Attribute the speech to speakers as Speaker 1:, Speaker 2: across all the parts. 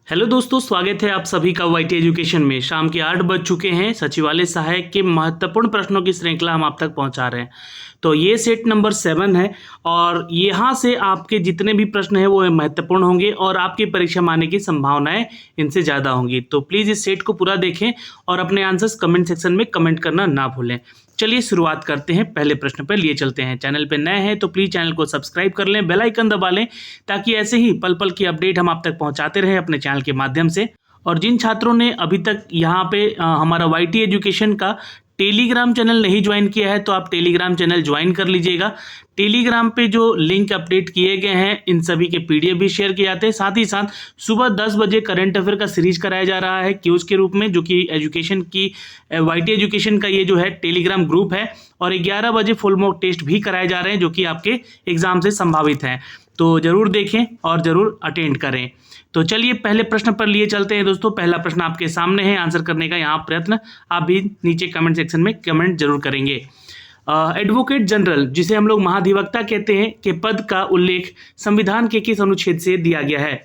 Speaker 1: Hello दोस्तों, स्वागत है आप सभी का वाईटी एजुकेशन में। शाम के 8 बज चुके हैं। सचिवालय सहायक के महत्वपूर्ण प्रश्नों की श्रृंखला हम आप तक पहुंचा रहे हैं। तो ये सेट नंबर 7 है और यहाँ से आपके जितने भी प्रश्न हैं वो महत्वपूर्ण होंगे और आपकी परीक्षा में आने की संभावनाएं इनसे ज़्यादा होंगी। तो प्लीज़ इस सेट को पूरा देखें और अपने आंसर्स कमेंट सेक्शन में कमेंट करना ना भूलें। चलिए शुरुआत करते हैं। पहले प्रश्न पर लिए चलते हैं। चैनल पर नए हैं तो प्लीज़ चैनल को सब्सक्राइब कर लें, बेल आइकन दबा लें ताकि ऐसे ही पल पल की अपडेट हम आप तक पहुंचाते रहें अपने चैनल के माध्यम से। और जिन छात्रों ने अभी तक यहाँ पे हमारा वाईटी एजुकेशन का टेलीग्राम चैनल नहीं ज्वाइन किया है तो आप टेलीग्राम चैनल ज्वाइन कर लीजिएगा। टेलीग्राम पे जो लिंक अपडेट किए गए हैं इन सभी के पीडीएफ भी शेयर किए जाते हैं। साथ ही साथ सुबह 10 बजे करंट अफेयर का सीरीज कराया जा रहा है क्यूज के रूप में, जो कि एजुकेशन की वाईटी एजुकेशन का ये जो है टेलीग्राम ग्रुप है। और 11 बजे फुल मॉक टेस्ट भी कराए जा रहे हैं जो कि आपके एग्जाम से संभावित हैं। तो जरूर देखें और जरूर अटेंड करें। तो चलिए पहले प्रश्न पर लिए चलते हैं दोस्तों। पहला प्रश्न आपके सामने है, आंसर करने का यहाँ प्रयत्न आप भी नीचे कमेंट सेक्शन में कमेंट जरूर करेंगे। एडवोकेट जनरल, जिसे हम लोग महाधिवक्ता कहते हैं, के पद का उल्लेख संविधान के किस अनुच्छेद से दिया गया है?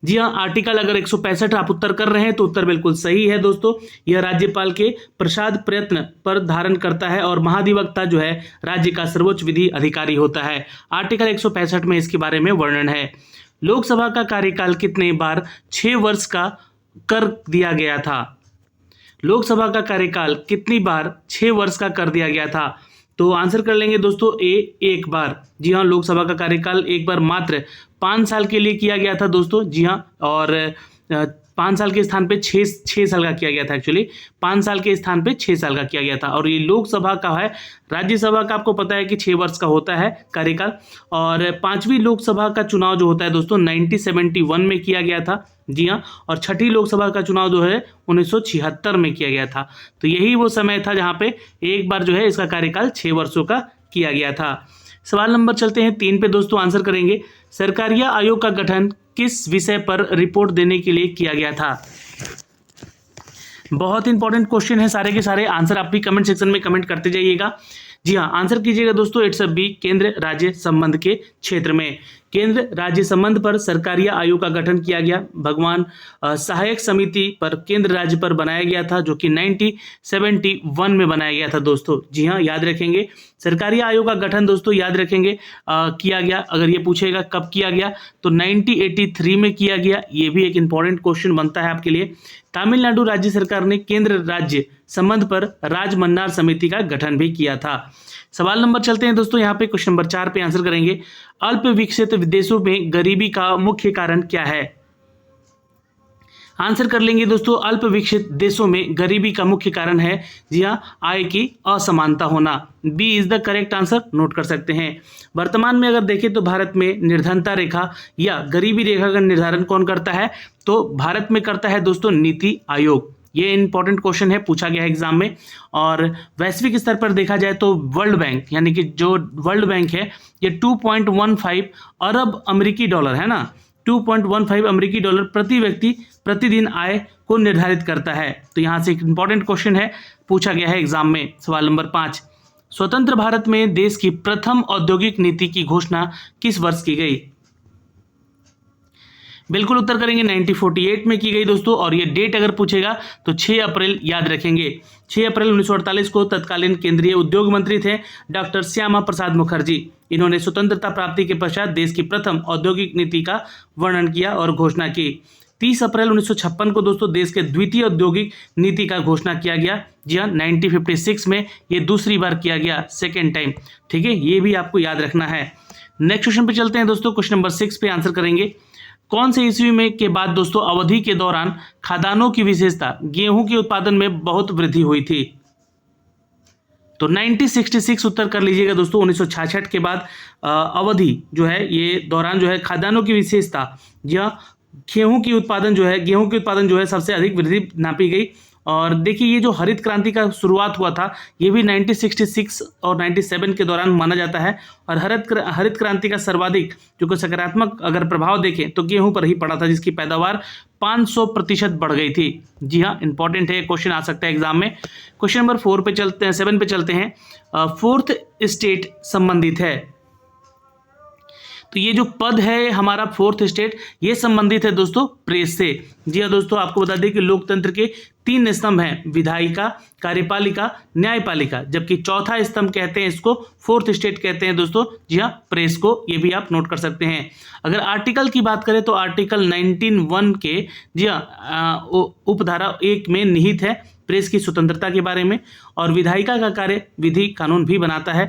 Speaker 1: जी हाँ, आर्टिकल अगर 165 आप उत्तर कर रहे हैं तो उत्तर बिल्कुल सही है दोस्तों। यह राज्यपाल के प्रसाद प्रयत्न पर धारण करता है और महाधिवक्ता जो है राज्य का सर्वोच्च विधि अधिकारी होता है। आर्टिकल 165 में इसके बारे में वर्णन है। लोकसभा का कार्यकाल कितने बार 6 वर्ष का कर दिया गया था? लोकसभा का कार्यकाल कितनी बार 6 वर्ष का कर दिया गया था? तो आंसर कर लेंगे दोस्तों ए, एक बार। जी हाँ, लोकसभा का कार्यकाल एक बार मात्र 5 साल के लिए किया गया था दोस्तों। जी हाँ, और 5 साल के स्थान पे 6 साल का किया गया था। एक्चुअली 5 साल के स्थान पे 6 साल का किया गया था। और ये लोकसभा का है। राज्यसभा का आपको पता है कि 6 वर्ष का होता है कार्यकाल। और 5वीं लोकसभा का चुनाव जो होता है दोस्तों 1971 में किया गया था। जी हाँ, और 6ठी लोकसभा का चुनाव जो है 1976 में किया गया था। तो यही वो समय था जहाँ पे एक बार जो है इसका कार्यकाल 6 वर्षों का किया गया था। सवाल नंबर चलते हैं 3 पे दोस्तों, आंसर करेंगे। सरकारिया आयोग का गठन किस विषय पर रिपोर्ट देने के लिए किया गया था? बहुत इंपॉर्टेंट क्वेश्चन है सारे के सारे। आंसर आप भी कमेंट सेक्शन में कमेंट करते जाइएगा। जी हाँ, आंसर कीजिएगा दोस्तों। इट्स बी, केंद्र राज्य संबंध के क्षेत्र में। केंद्र राज्य संबंध पर सरकारिया आयोग का गठन किया गया। भगवान सहायक समिति पर केंद्र राज्य पर बनाया गया था जो कि 1971 में बनाया गया था दोस्तों। जी हाँ, याद रखेंगे सरकारिया आयोग का गठन दोस्तों, याद रखेंगे किया गया। अगर ये पूछेगा कब किया गया तो 1983 में किया गया। ये भी एक इंपॉर्टेंट क्वेश्चन बनता है आपके लिए। तमिलनाडु राज्य सरकार ने केंद्र राज्य संबंध पर राजमन्नार समिति का गठन भी किया था। सवाल नंबर चलते हैं दोस्तों, यहाँ पे क्वेश्चन नंबर 4 पे आंसर करेंगे। अल्प विकसित देशों में गरीबी का मुख्य कारण क्या है? आंसर कर लेंगे दोस्तों। अल्प विकसित देशों में गरीबी का मुख्य कारण है, जी हाँ, आय की असमानता होना। B is the correct answer, note कर सकते हैं। वर्तमान में अगर देखें तो भारत में निर्धनता रेखा या गरीबी रेखा का निर्धारण कौन करता है? तो भारत में करता है दोस्तों नीति आयोग। ये इंपॉर्टेंट क्वेश्चन है, पूछा गया है एग्जाम में। और वैश्विक स्तर पर देखा जाए तो वर्ल्ड बैंक, यानी कि जो वर्ल्ड बैंक है, ये 2.15 अरब अमेरिकी डॉलर है ना, 2.15 अमेरिकी डॉलर प्रति व्यक्ति प्रतिदिन आय को निर्धारित करता है। तो यहाँ से एक इंपॉर्टेंट क्वेश्चन है, पूछा गया है एग्जाम में। सवाल नंबर 5, स्वतंत्र भारत में देश की प्रथम औद्योगिक नीति की घोषणा किस वर्ष की गई? बिल्कुल उत्तर करेंगे 1948 में की गई दोस्तों। और ये डेट अगर पूछेगा तो 6 अप्रैल याद रखेंगे। 6 अप्रैल 1948 को तत्कालीन केंद्रीय उद्योग मंत्री थे डॉक्टर श्यामा प्रसाद मुखर्जी। इन्होंने स्वतंत्रता प्राप्ति के पश्चात देश की प्रथम औद्योगिक नीति का वर्णन किया और घोषणा की। 30 अप्रैल 1956 को दोस्तों देश के द्वितीय औद्योगिक नीति का घोषणा किया गया। जी हाँ, 1956 में ये दूसरी बार किया गया, सेकेंड टाइम। ठीक है, ये भी आपको याद रखना है। नेक्स्ट क्वेश्चन पे चलते हैं दोस्तों। क्वेश्चन नंबर 6 पे आंसर करेंगे। कौन से ईस्वी में के बाद दोस्तों अवधि के दौरान खाद्यान्नों की विशेषता गेहूं के उत्पादन में बहुत वृद्धि हुई थी? तो 1966 उत्तर कर लीजिएगा दोस्तों। 1966 के बाद अवधि जो है ये दौरान जो है खाद्यान्नों की विशेषता, जी हाँ, गेहूं के उत्पादन जो है सबसे अधिक वृद्धि नापी गई। और देखिए ये जो हरित क्रांति का शुरुआत हुआ था ये भी 1966 और 97 के दौरान माना जाता है। और हरित क्रांति का सर्वाधिक जो सकारात्मक अगर प्रभाव देखें तो गेहूं पर ही पड़ा था, जिसकी पैदावार 500% बढ़ गई थी। जी हाँ, इंपॉर्टेंट है, क्वेश्चन आ सकता है एग्जाम में। क्वेश्चन नंबर 7 पे चलते हैं। फोर्थ स्टेट संबंधित है। तो ये जो पद है हमारा फोर्थ स्टेट, ये संबंधित है दोस्तों प्रेस से। जी हाँ दोस्तों, आपको बता दें कि लोकतंत्र के 3 स्तंभ हैं, विधायिका, कार्यपालिका, न्यायपालिका, जबकि चौथा स्तंभ कहते हैं इसको फोर्थ स्टेट कहते हैं दोस्तों। जी हाँ, प्रेस को, ये भी आप नोट कर सकते हैं। अगर आर्टिकल की बात करें तो आर्टिकल 19(1) के जी हाँ उपधारा 1 में निहित है प्रेस की स्वतंत्रता के बारे में। और विधायिका का कार्य विधि कानून भी बनाता है।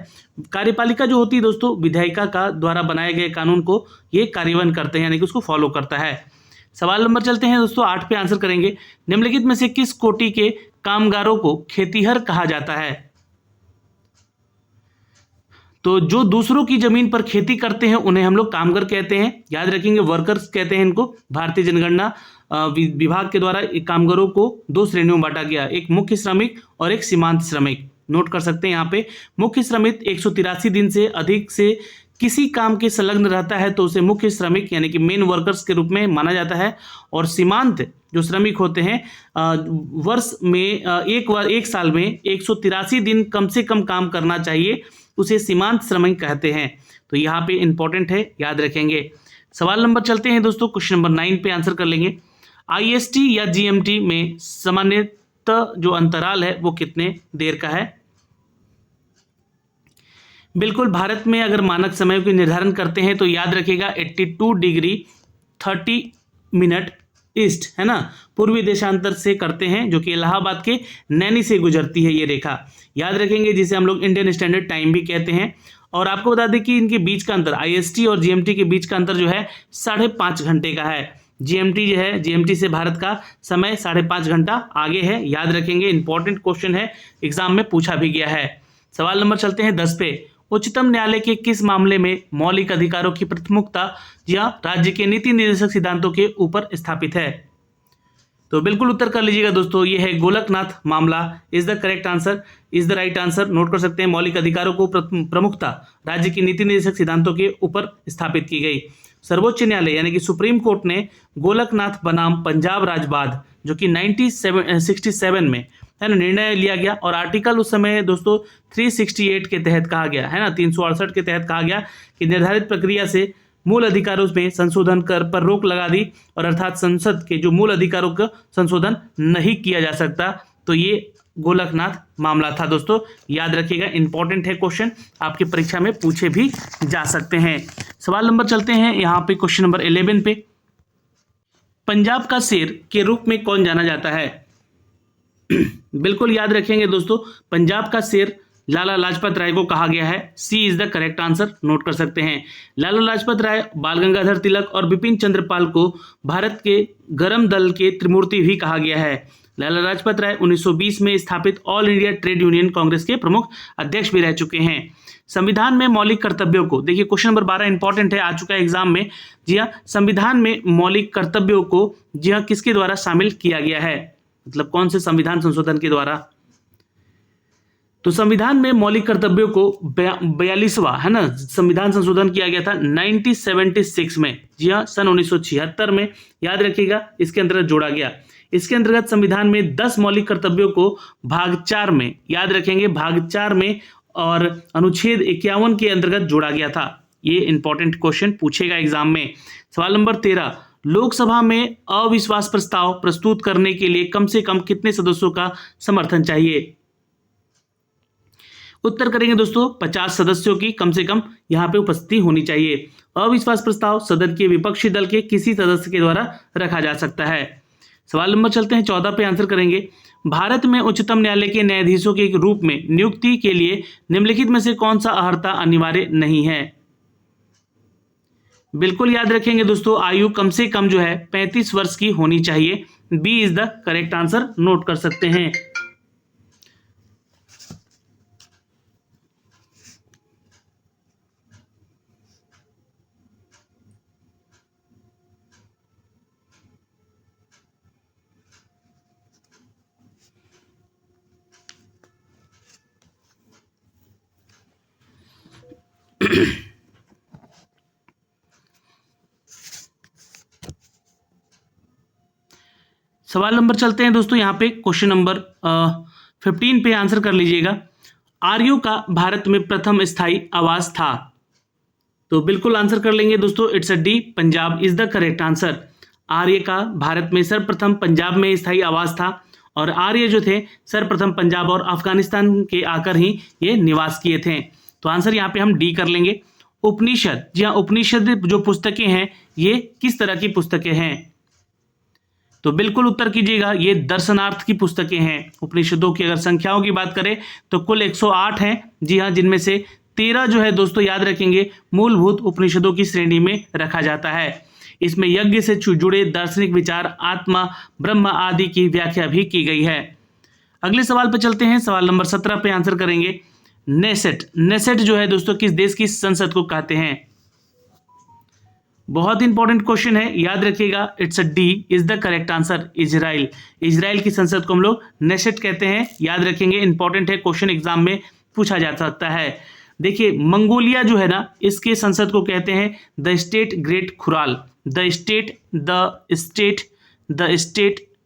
Speaker 1: कार्यपालिका जो होती है दोस्तों, विधायिका का द्वारा बनाए गए कानून को ये कार्यान्वयन करते हैं, यानी कि उसको फॉलो करता है। सवाल नंबर चलते हैं दोस्तों 8 पे आंसर करेंगे। निम्नलिखित में से किस कोटि के कामगारों को खेतीहर कहा जाता है? तो जो दूसरों की जमीन पर खेती करते हैं उन्हें हम लोग कामगार कहते हैं, याद रखेंगे, वर्कर्स कहते हैं इनको। भारतीय जनगणना विभाग के द्वारा कामगारों को 2 श्रेणियों में बांटा गया, एक मुख्य श्रमिक और एक सीमांत श्रमिक। नोट कर सकते हैं यहाँ पे, मुख्य श्रमिक 183 दिन से अधिक से किसी काम के संलग्न रहता है तो उसे मुख्य श्रमिक यानी कि मेन वर्कर्स के रूप में माना जाता है। और सीमांत जो श्रमिक होते हैं वर्ष में एक साल में 183 दिन कम से कम काम करना चाहिए, उसे सीमांत श्रमिक कहते हैं। तो यहाँ पे इंपॉर्टेंट है, याद रखेंगे। सवाल नंबर चलते हैं दोस्तों, क्वेश्चन नंबर 9 पे आंसर कर लेंगे। IST या GMT में सामान्यतः जो अंतराल है वो कितने देर का है? बिल्कुल, भारत में अगर मानक समय को निर्धारण करते हैं तो याद रखिएगा 82 डिग्री 30 मिनट ईस्ट, है ना, पूर्वी देशांतर से करते हैं, जो कि इलाहाबाद के नैनी से गुजरती है ये रेखा, याद रखेंगे, जिसे हम लोग इंडियन स्टैंडर्ड टाइम भी कहते हैं। और आपको बता दें कि इनके बीच का अंतर, IST और GMT के बीच का अंतर जो है 5.5 घंटे का है। GMT जो है, GMT से भारत का समय 5.5 घंटा आगे है, याद रखेंगे। इंपॉर्टेंट क्वेश्चन है, एग्जाम में पूछा भी गया है। सवाल नंबर चलते हैं 10 पे। उच्चतम न्यायालय के किस मामले में मौलिक अधिकारों की प्राथमिकता या राज्य के नीति निर्देशक सिद्धांतों के ऊपर स्थापित है? तो बिल्कुल उत्तर कर लीजिएगा दोस्तों, ये है गोलकनाथ मामला। Is the correct answer, is the right answer. Note कर सकते हैं, मौलिक अधिकारों को प्रमुखता राज्य की नीति निर्देशक सिद्धांतों के ऊपर स्थापित की गई। सर्वोच्च न्यायालय यानी कि सुप्रीम कोर्ट ने गोलकनाथ बनाम पंजाब राजवाद, जो कि 1967 में है ना निर्णय लिया गया, और आर्टिकल उस समय दोस्तों 368 के तहत कहा गया, है ना, 368 के तहत कहा गया कि निर्धारित प्रक्रिया से मूल अधिकारों में संशोधन कर पर रोक लगा दी, और अर्थात संसद के जो मूल अधिकारों का संशोधन नहीं किया जा सकता। तो ये गोलकनाथ मामला था दोस्तों, याद रखिएगा, इंपॉर्टेंट है क्वेश्चन, आपकी परीक्षा में पूछे भी जा सकते हैं। सवाल नंबर चलते हैं यहाँ पे क्वेश्चन नंबर 11 पे। पंजाब का शेर के रूप में कौन जाना जाता है? बिल्कुल याद रखेंगे दोस्तों, पंजाब का शेर लाला लाजपत राय को कहा गया है। C is the correct answer, note कर सकते हैं। लाला लाजपत राय, बाल गंगाधर तिलक और बिपिन चंद्रपाल को भारत के गरम दल के त्रिमूर्ति भी कहा गया है। लाला लाजपत राय 1920 में स्थापित all India trade union Congress के प्रमुख अध्यक्ष भी रह चुके हैं। संविधान में मौलिक कर्तव्यों को, देखिए क्वेश्चन नंबर 12 इंपॉर्टेंट है, आ चुका है एग्जाम में। जी हाँ, संविधान में मौलिक कर्तव्यों को जी हाँ किसके द्वारा शामिल किया गया है, मतलब कौन से संविधान संशोधन के द्वारा? तो संविधान में मौलिक कर्तव्यों को 42वां है ना संविधान संशोधन किया गया था 1976 में। जी हाँ, सन 1976 में, याद रखिएगा, इसके अंतर्गत जोड़ा गया। इसके अंतर्गत संविधान में 10 मौलिक कर्तव्यों को भाग 4 में, याद रखेंगे, भाग 4 में और अनुच्छेद 51 के अंतर्गत जोड़ा गया था। ये इंपॉर्टेंट क्वेश्चन पूछेगा एग्जाम में। सवाल नंबर 13, लोकसभा में अविश्वास प्रस्ताव प्रस्तुत करने के लिए कम से कम कितने सदस्यों का समर्थन चाहिए? उत्तर करेंगे दोस्तों, 50 सदस्यों की कम से कम यहाँ पे उपस्थिति होनी चाहिए। अविश्वास प्रस्ताव सदन के विपक्षी दल के किसी सदस्य के द्वारा रखा जा सकता है। सवाल नंबर चलते हैं 14 पे आंसर करेंगे। भारत में उच्चतम न्यायालय के न्यायाधीशों के रूप में नियुक्ति के लिए निम्नलिखित में से कौन सा अर्हता अनिवार्य नहीं है? बिल्कुल याद रखेंगे दोस्तों, आयु कम से कम जो है 35 वर्ष की होनी चाहिए। B is the correct answer, note कर सकते हैं। सवाल नंबर चलते हैं दोस्तों, यहाँ पे क्वेश्चन नंबर 15 पे आंसर कर लीजिएगा। आर्यों का भारत में प्रथम स्थायी आवास था। तो बिल्कुल आंसर कर लेंगे दोस्तों, it's a D, Punjab is the correct answer. आर्य का भारत में सर्वप्रथम पंजाब में स्थायी आवास था और आर्य जो थे सर्वप्रथम पंजाब और अफगानिस्तान के आकर ही ये निवास किए थे। तो आंसर यहाँ पे हम डी कर लेंगे। उपनिषद, जी हाँ, उपनिषद जो पुस्तकें हैं ये किस तरह की पुस्तकें हैं? तो बिल्कुल उत्तर कीजिएगा, ये दर्शनार्थ की पुस्तकें हैं। उपनिषदों की अगर संख्याओं की बात करें तो कुल 108 हैं, जी हाँ, जिनमें से 13 जो है दोस्तों याद रखेंगे मूलभूत उपनिषदों की श्रेणी में रखा जाता है। इसमें यज्ञ से जुड़े दार्शनिक विचार, आत्मा, ब्रह्म आदि की व्याख्या भी की गई है। अगले सवाल पर चलते हैं, सवाल नंबर 17 पे आंसर करेंगे। नेसेट, नेसेट जो है दोस्तों किस देश की संसद को कहते हैं? बहुत इंपॉर्टेंट क्वेश्चन है, याद रखिएगा, it's a D is the correct answer, Israel. Israel की संसद को हम लोग नेसेट कहते हैं, याद रखेंगे, इंपॉर्टेंट है, क्वेश्चन एग्जाम में पूछा जा सकता है। देखिए मंगोलिया जो है ना, इसके संसद को कहते हैं the state great Khural, the state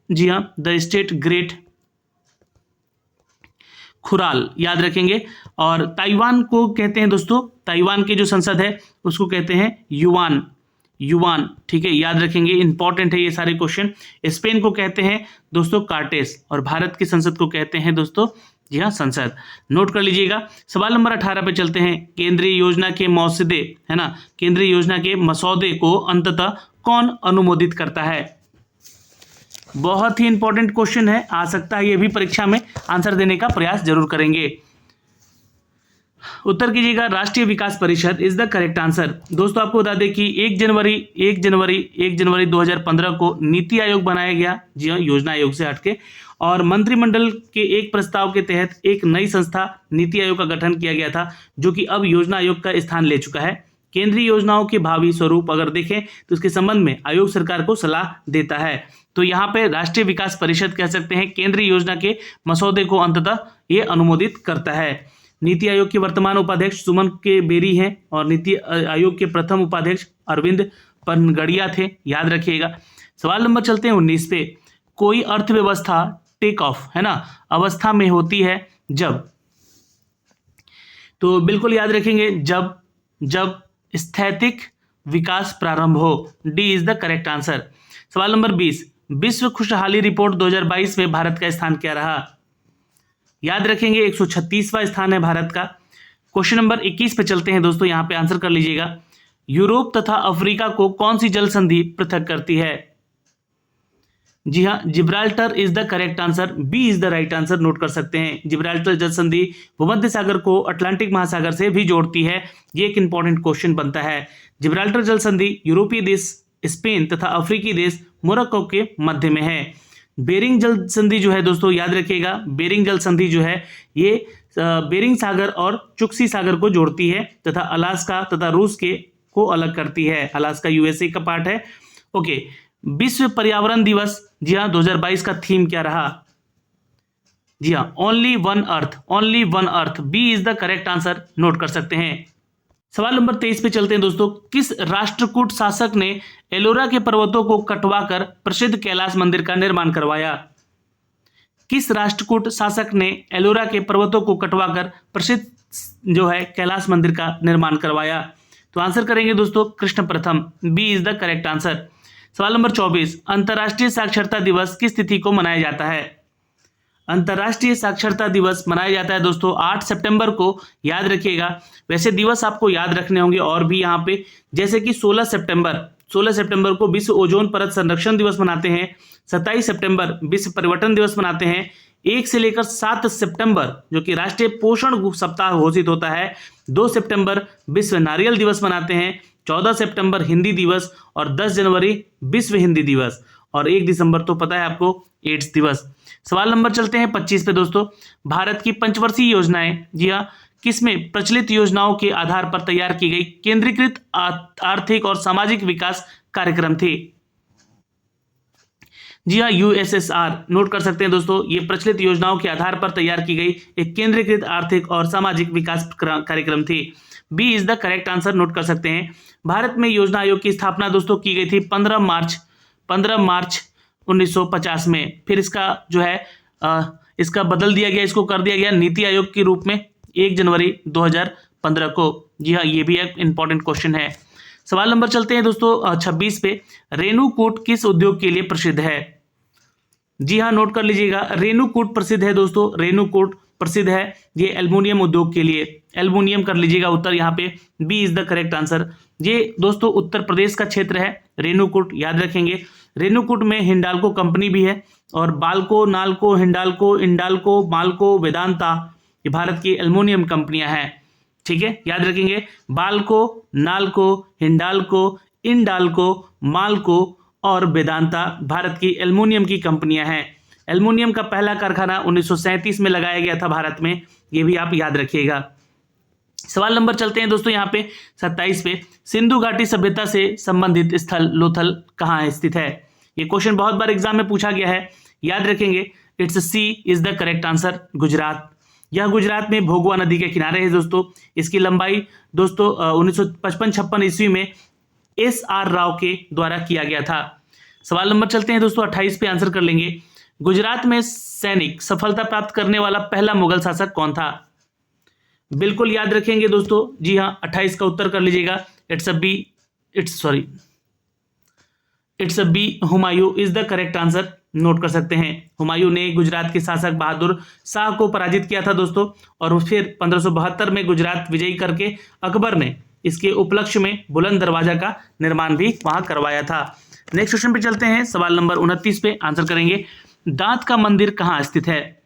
Speaker 1: जी हाँ, द स्टेट ग्रेट खुराल, याद रखेंगे। और ताइवान को कहते हैं दोस्तों, ताइवान की जो संसद है उसको कहते हैं युवान, युवान, ठीक है, याद रखेंगे, इंपॉर्टेंट है ये सारे क्वेश्चन। स्पेन को कहते हैं दोस्तों कार्टेस और भारत की संसद को कहते हैं दोस्तों, जी हाँ, संसद, नोट कर लीजिएगा। सवाल नंबर 18 पे चलते हैं। केंद्रीय योजना के मसौदे, है ना, केंद्रीय योजना के मसौदे को अंततः कौन अनुमोदित करता है? बहुत ही इंपॉर्टेंट क्वेश्चन है, आ सकता है ये भी परीक्षा में, आंसर देने का प्रयास जरूर करेंगे। उत्तर कीजिएगा, राष्ट्रीय विकास परिषद इज द करेक्ट आंसर। दोस्तों आपको बता दें कि 1 जनवरी 2015 को नीति आयोग बनाया गया, जी हाँ, योजना आयोग से हटके, और मंत्रिमंडल के एक प्रस्ताव के तहत एक नई संस्था नीति आयोग का गठन किया गया था, जो कि अब योजना आयोग का स्थान ले चुका है। केंद्रीय योजनाओं के भावी स्वरूप अगर देखें तो इसके संबंध में आयोग सरकार को सलाह देता है। तो यहाँ पे राष्ट्रीय विकास परिषद कह सकते हैं, केंद्रीय योजना के मसौदे को अंततः ये अनुमोदित करता है। नीति आयोग के वर्तमान उपाध्यक्ष सुमन के बेरी हैं और नीति आयोग के प्रथम उपाध्यक्ष अरविंद पनगड़िया थे, याद रखिएगा। सवाल नंबर चलते हैं 19 पे। कोई अर्थव्यवस्था टेक ऑफ, है ना, अवस्था में होती है जब, तो बिल्कुल याद रखेंगे, जब स्थैतिक विकास प्रारंभ हो, D is the correct answer. सवाल नंबर 20, विश्व खुशहाली रिपोर्ट 2022 में भारत का स्थान क्या रहा? याद रखेंगे 136वां स्थान है भारत का। क्वेश्चन नंबर 21 पे चलते हैं दोस्तों, यहाँ पे आंसर कर लीजिएगा। यूरोप तथा अफ्रीका को कौन सी जल संधि पृथक करती है? जी हाँ, Gibraltar is the correct answer, B is the right answer, note कर सकते हैं। जिब्राल्टर जल संधि भूमध्य सागर को अटलांटिक महासागर से भी जोड़ती है, ये एक इंपॉर्टेंट क्वेश्चन बनता है। जिब्राल्टर जल संधि यूरोपीय देश स्पेन तथा अफ्रीकी देश मोरक्को के मध्य में है। बेरिंग जल संधि जो है दोस्तों, याद रखिएगा, बेरिंग जल संधि जो है ये बेरिंग सागर और चुक्सी सागर को जोड़ती है तथा अलास्का तथा रूस के को अलग करती है। अलास्का यूएसए का पार्ट है। ओके, विश्व पर्यावरण दिवस, जी हाँ, 2022 का थीम क्या रहा? जी हाँ, only one earth, only one earth, B is the correct answer, note कर सकते हैं। सवाल नंबर 23 पे चलते हैं दोस्तों। किस राष्ट्रकूट शासक ने एलोरा के पर्वतों को कटवाकर प्रसिद्ध कैलाश मंदिर का निर्माण करवाया? किस राष्ट्रकूट शासक ने एलोरा के पर्वतों को कटवाकर प्रसिद्ध जो है कैलाश मंदिर का निर्माण करवाया? तो आंसर करेंगे दोस्तों कृष्ण प्रथम, B is the correct answer. सवाल नंबर 24, अंतर्राष्ट्रीय साक्षरता दिवस किस तिथि को मनाया जाता है? अंतर्राष्ट्रीय साक्षरता दिवस मनाया जाता है दोस्तों 8 सितंबर को, याद रखिएगा। वैसे दिवस आपको याद रखने होंगे और भी यहाँ पे, जैसे कि 16 सितंबर को विश्व ओजोन परत संरक्षण दिवस मनाते हैं। 27 सितंबर विश्व परिवर्तन दिवस मनाते हैं। 1 से लेकर 7 सितंबर जो कि राष्ट्रीय पोषण सप्ताह घोषित होता है। 2 सितंबर विश्व नारियल दिवस मनाते हैं। 14 सितंबर हिंदी दिवस और 10 जनवरी विश्व हिंदी दिवस, और 1 दिसंबर तो पता है आपको एड्स दिवस। सवाल नंबर चलते हैं 25 पे दोस्तों। भारत की पंचवर्षीय योजनाएं, जी हाँ, किसमें प्रचलित योजनाओं के आधार पर तैयार की गई केंद्रीकृत आर्थिक और सामाजिक विकास कार्यक्रम थी? जी हाँ, यूएसएसआर, नोट कर सकते हैं दोस्तों। ये प्रचलित योजनाओं के आधार पर तैयार की गई एक केंद्रीकृत आर्थिक और सामाजिक विकास कार्यक्रम थी। B is the correct answer, note कर सकते हैं। भारत में योजना आयोग की स्थापना दोस्तों की गई थी 15 मार्च 1950 में। फिर इसका जो है इसका बदल दिया गया, इसको कर दिया गया नीति आयोग के रूप में 1 जनवरी 2015 को। जी हाँ, ये भी एक इंपॉर्टेंट क्वेश्चन है। सवाल नंबर चलते हैं दोस्तों 26 पे, रेणुकूट किस उद्योग के लिए प्रसिद्ध है? जी हाँ, नोट कर लीजिएगा, रेणुकूट प्रसिद्ध है दोस्तों, रेणुकूट प्रसिद्ध है ये एल्युमिनियम उद्योग के लिए। एल्युमिनियम कर लीजिएगा उत्तर यहाँ पे, B is the correct answer. ये दोस्तों उत्तर प्रदेश का क्षेत्र है रेणुकूट, याद रखेंगे। रेणुकूट में हिंडाल्को कंपनी भी है, और बाल्को, नाल्को, हिंडाल्को, इंडाल्को, माल्को, वेदांता, ये भारत की एल्युमिनियम कंपनियां हैं। ठीक है, याद रखेंगे, बाल्को, नाल्को, हिंडाल्को, इंडाल्को, माल्को और वेदांता भारत की एल्युमिनियम की कंपनियां हैं। एल्युमिनियम का पहला कारखाना 1937 में लगाया गया था भारत में, ये भी आप याद रखिएगा। सवाल नंबर चलते हैं दोस्तों यहाँ पे 27 पे, सिंधु घाटी सभ्यता से संबंधित स्थल लोथल कहाँ स्थित है? ये क्वेश्चन बहुत बार एग्जाम में पूछा गया है, याद रखेंगे। It's C is the correct answer, Gujarat. यह गुजरात में भोगवा नदी के किनारे है दोस्तों। इसकी लंबाई दोस्तों 1955-56 ईस्वी में SR राव के द्वारा किया गया था। सवाल नंबर चलते हैं दोस्तों 28 पे, आंसर कर लेंगे। गुजरात में सैनिक सफलता प्राप्त करने वाला पहला मुगल शासक कौन था? बिल्कुल याद रखेंगे दोस्तों, जी हाँ, 28 का उत्तर कर लीजिएगा। It's a B, Humayun is the correct answer, note कर सकते हैं। हुमायूं ने गुजरात के शासक बहादुर शाह को पराजित किया था दोस्तों, और फिर 1572 में गुजरात विजयी करके अकबर ने इसके उपलक्ष्य में बुलंद दरवाजा का निर्माण भी वहां करवाया था। नेक्स्ट क्वेश्चन पे चलते हैं, सवाल नंबर 29 पे आंसर करेंगे। दांत का मंदिर कहाँ स्थित है?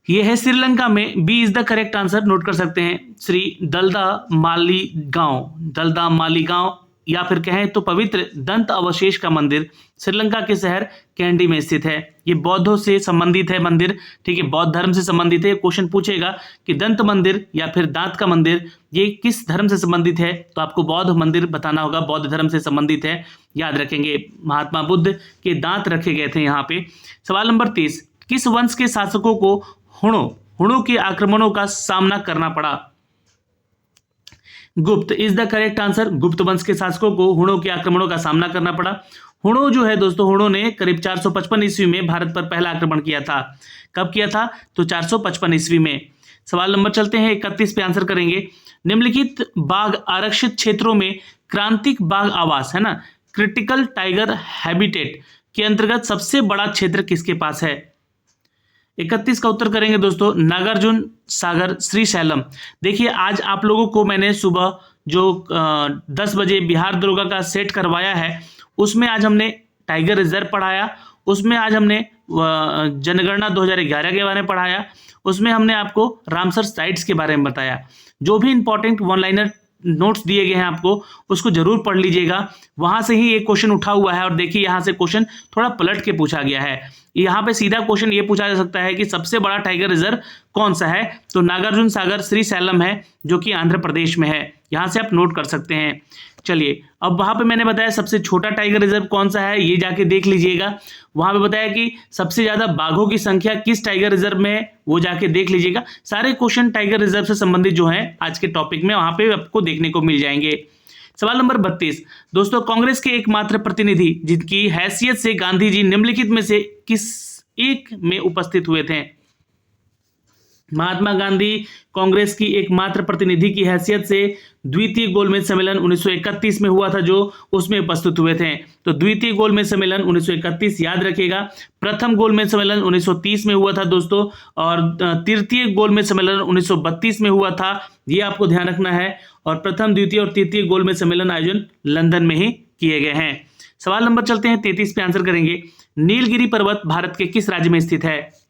Speaker 1: यह है श्रीलंका में, B is the correct answer, note कर सकते हैं। श्री दलदा मालीगांव या फिर कहें तो पवित्र दंत अवशेष का मंदिर श्रीलंका के शहर कैंडी में स्थित है। ये बौद्धों से संबंधित है मंदिर, ठीक है, बौद्ध धर्म से संबंधित है। क्वेश्चन पूछेगा कि दंत मंदिर या फिर दांत का मंदिर ये किस धर्म से संबंधित है, तो आपको बौद्ध मंदिर बताना होगा, बौद्ध धर्म से संबंधित है, याद रखेंगे। महात्मा बुद्ध के दांत रखे गए थे यहाँ पे। सवाल नंबर 30, किस वंश के शासकों को हुणों के आक्रमणों का सामना करना पड़ा? गुप्त इज द करेक्ट आंसर। गुप्त वंश के शासकों को हुणों के आक्रमणों का सामना करना पड़ा। हुणों जो है दोस्तों, हुणों ने करीब 455 ईस्वी में भारत पर पहला आक्रमण किया था। कब किया था? तो 455 ईस्वी में। सवाल नंबर चलते हैं 31 पे, आंसर करेंगे। निम्नलिखित बाघ आरक्षित क्षेत्रों में क्रांतिक बाघ आवास है ना, क्रिटिकल टाइगर हैबिटेट के अंतर्गत सबसे बड़ा क्षेत्र किसके पास है? 31 का उत्तर करेंगे दोस्तों, नागार्जुन सागर श्रीशैलम। देखिए, आज आप लोगों को मैंने सुबह जो 10 बजे बिहार दरोगा का सेट करवाया है, उसमें आज हमने टाइगर रिजर्व पढ़ाया, उसमें आज हमने जनगणना 2011 के बारे में पढ़ाया, उसमें हमने आपको रामसर साइट्स के बारे में बताया। जो भी इंपॉर्टेंट वन लाइनर नोट्स दिए गए हैं आपको, उसको जरूर पढ़ लीजिएगा। वहां से ही एक क्वेश्चन उठा हुआ है, और देखिए यहाँ से क्वेश्चन थोड़ा पलट के पूछा गया है। यहाँ पे सीधा क्वेश्चन ये पूछा जा सकता है कि सबसे बड़ा टाइगर रिजर्व कौन सा है, तो नागार्जुन सागर श्रीशैलम है, जो कि आंध्र प्रदेश में है। यहाँ से आप नोट कर सकते हैं। चलिए, अब वहां पे मैंने बताया सबसे छोटा टाइगर रिजर्व कौन सा है, ये जाके देख लीजिएगा। वहां पे बताया कि सबसे ज्यादा बाघों की संख्या किस टाइगर रिजर्व में है, वो जाके देख लीजिएगा। सारे क्वेश्चन टाइगर रिजर्व से संबंधित जो है आज के टॉपिक में वहां पे आपको देखने को मिल जाएंगे। सवाल नंबर 32 दोस्तों, कांग्रेस के एकमात्र प्रतिनिधि जिनकी हैसियत से गांधी जी निम्नलिखित में से किस एक में उपस्थित हुए थे? महात्मा गांधी कांग्रेस की एकमात्र प्रतिनिधि की हैसियत से द्वितीय गोलमेज सम्मेलन 1931 में हुआ था, जो उसमें उपस्थित हुए थे। तो द्वितीय गोलमेज सम्मेलन 1931 याद रखिएगा। प्रथम गोलमेज सम्मेलन 1930 में हुआ था दोस्तों, और तृतीय गोलमेज सम्मेलन 1932 में हुआ था, ये आपको ध्यान रखना है। और प्रथम, द्वितीय और तृतीय गोलमेज सम्मेलन आयोजन लंदन में ही किए गए हैं। सवाल नंबर चलते हैं 33 पे, आंसर करेंगे। नीलगिरी पर्वत भारत के किस राज्य में स्थित है?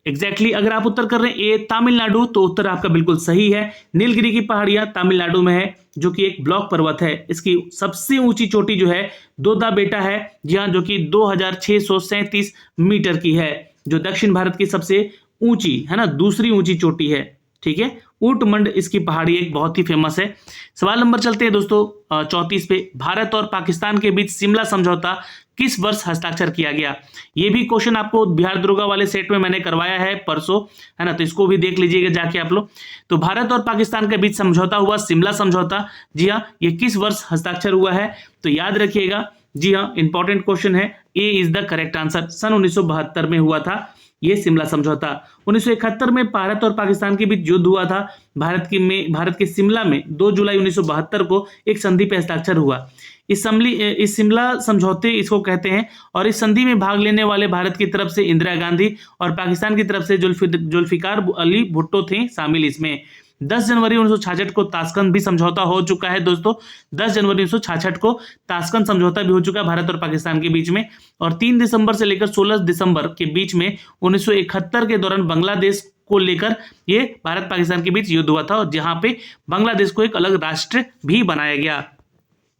Speaker 1: एग्जैक्टली अगर आप उत्तर कर रहे हैं ए तमिलनाडु, तो उत्तर आपका बिल्कुल सही है। नीलगिरी की पहाड़ियां तमिलनाडु में है, जो कि एक ब्लॉक पर्वत है। इसकी सबसे ऊंची चोटी जो है दोदा बेटा है, जी हाँ, जो कि 2637 मीटर की है, जो दक्षिण भारत की सबसे ऊंची है ना, दूसरी ऊंची चोटी है। ठीक है, ऊटमंड इसकी पहाड़ी एक बहुत ही फेमस है। सवाल नंबर चलते हैं दोस्तों 34 पे। भारत और पाकिस्तान के बीच शिमला समझौता किस वर्ष हस्ताक्षर किया गया? ये भी क्वेश्चन आपको बिहार दरोगा वाले सेट में मैंने करवाया है परसों, है ना, तो इसको भी देख लीजिएगा जाके आप लोग। तो भारत और पाकिस्तान के बीच समझौता हुआ, शिमला समझौता, जी हाँ, ये किस वर्ष हस्ताक्षर हुआ है? तो याद रखिएगा, जी हाँ, इंपॉर्टेंट क्वेश्चन है, ए इज द करेक्ट आंसर। सन 1972 में हुआ था ये शिमला समझौता। 1971 में भारत और पाकिस्तान के बीच युद्ध हुआ था। भारत के शिमला में 2 जुलाई 1972 को एक संधि पर हस्ताक्षर हुआ। इस शिमला समझौते इसको कहते हैं। और इस संधि में भाग लेने वाले भारत की तरफ से इंदिरा गांधी और पाकिस्तान की तरफ से जुल्फिकार अली भुट्टो थे शामिल इसमें। 10 जनवरी 1966 को ताशकंद भी समझौता हो चुका है दोस्तों। 10 जनवरी 1966 को ताशकंद समझौता भी हो चुका है भारत और पाकिस्तान के बीच में। और 3 दिसंबर से लेकर 16 दिसंबर के बीच में 1971 के दौरान बांग्लादेश को लेकर ये भारत पाकिस्तान के बीच युद्ध हुआ था, जहां पे बांग्लादेश को एक अलग राष्ट्र भी बनाया गया।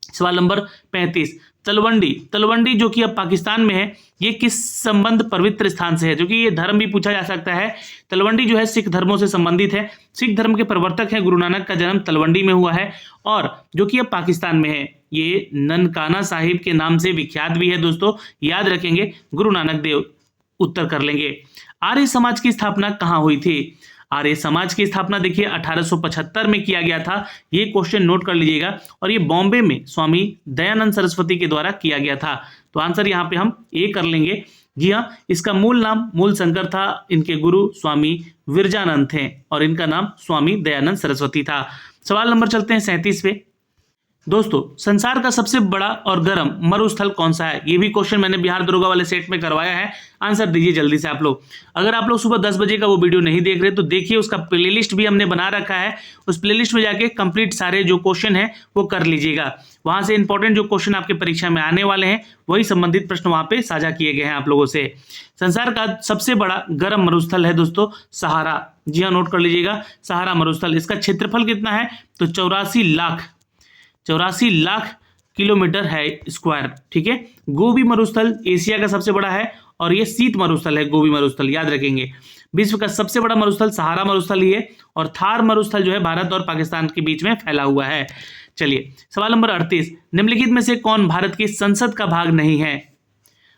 Speaker 1: सवाल नंबर 35, तलवंडी जो कि अब पाकिस्तान में है, ये किस संबंध पवित्र स्थान से है, जो कि ये धर्म भी पूछा जा सकता है। तलवंडी जो है सिख धर्मों से संबंधित है। सिख धर्म के प्रवर्तक हैं गुरु नानक का जन्म तलवंडी में हुआ है और जो कि अब पाकिस्तान में है। ये ननकाना साहिब के नाम से विख्यात भी है दोस्तों, याद रखेंगे, गुरु नानक देव। उत्तर कर लेंगे। आर्य समाज की स्थापना कहाँ हुई थी? आर्य समाज की स्थापना देखिए 1875 में किया गया था। ये क्वेश्चन नोट कर लीजिएगा। और ये बॉम्बे में स्वामी दयानंद सरस्वती के द्वारा किया गया था। तो आंसर यहाँ पे हम ए कर लेंगे। जी हाँ, इसका मूल नाम मूलशंकर था। इनके गुरु स्वामी विरजानंद थे और इनका नाम स्वामी दयानंद सरस्वती था। सवाल नंबर चलते हैं 37 पे। दोस्तों, संसार का सबसे बड़ा और गर्म मरुस्थल कौन सा है? ये भी क्वेश्चन मैंने बिहार दरोगा वाले सेट में करवाया है। आंसर दीजिए जल्दी से आप लोग। अगर आप लोग सुबह 10 बजे का वो वीडियो नहीं देख रहे तो देखिए, उसका प्लेलिस्ट भी हमने बना रखा है। उस प्लेलिस्ट में जाके कंप्लीट सारे जो क्वेश्चन है वो कर लीजिएगा। वहां से इंपॉर्टेंट जो क्वेश्चन आपके परीक्षा में आने वाले हैं वही संबंधित प्रश्न वहां पे साझा किए गए हैं आप लोगों से। संसार का सबसे बड़ा गर्म मरुस्थल है दोस्तों सहारा। जी हाँ, नोट कर लीजिएगा, सहारा मरुस्थल। इसका क्षेत्रफल कितना है? तो 84 लाख किलोमीटर है स्क्वायर। ठीक है। गोबी मरुस्थल एशिया का सबसे बड़ा है और ये शीत मरुस्थल है गोबी मरुस्थल, याद रखेंगे। विश्व का सबसे बड़ा मरुस्थल सहारा मरुस्थल ही है और थार मरुस्थल जो है भारत और पाकिस्तान के बीच में फैला हुआ है। चलिए, सवाल नंबर 38, निम्नलिखित में से कौन भारत की संसद का भाग नहीं है?